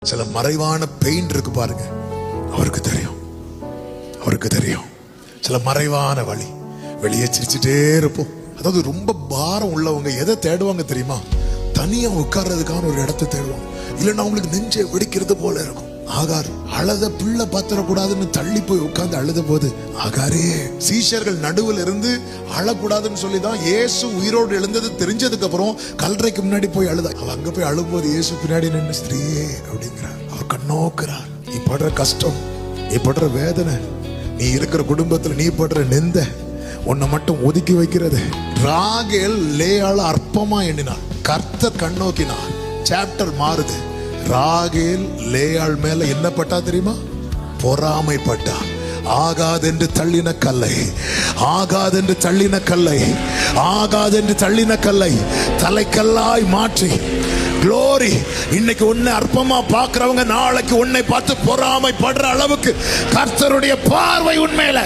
சில மறைவான பெயின் இருக்கு பாருங்க, அவருக்கு தெரியும், அவருக்கு தெரியும். சில மறைவான வழி, வெளியே சிரிச்சுட்டே இருப்போம். அதாவது ரொம்ப பாரம் உள்ளவங்க எதை தேடுவாங்க தெரியுமா? தனியா உட்கார்றதுக்கான ஒரு இடத்தை தேடுவாங்க. இல்லைன்னா அவங்களுக்கு நெஞ்சை வெடிக்கிறது போல இருக்கும். ஆகார் அழுத பிள்ளை பாத்திரக்கூடாதுன்னு தள்ளி போய் உட்கார்ந்து அழுத போது, ஆகாரே சீஷர்கள் நடுவில் இருந்து அழக்கூடாதுன்னு சொல்லிதான் இயேசு உயிரோடு எழுந்தது தெரிஞ்சதுக்கு அப்புறம் கல்லறைக்கு முன்னாடி போய் அழுதா. அவ அங்க போய் அழும்போது இயேசு பின்னாடி நின்று ஸ்திரீயே அப்படிங்கிறார். அவர் கண்ணோக்குறார். நீ படுற கஷ்டம், நீ படுற வேதனை, நீ இருக்கிற குடும்பத்துல நீ படுற நெந்த, உன்னை மட்டும் ஒதுக்கி வைக்கிறது. ராகேல் லேயாள அற்பமா எண்ணினார். கர்த்தர் கண்ணோக்கினார். சாப்டர் மாறுது. ராகேல் லேயாள் மேல என்ன பட்டா தெரியுமா? பொறாமைப்பட்டா. ஆகாதென்று தள்ளின கல்லை, ஆகாதென்று தள்ளின கல்லை, ஆகாதென்று தள்ளின கல்லை தலைக்கல்லாய் மாற்றி. குளோரி. இன்னைக்கு உன்னை அற்பமா பார்க்கிறவங்க நாளைக்கு உன்னை பார்த்து பொறாமைப்படுற அளவுக்கு கர்த்தருடைய பார்வை உண்மையில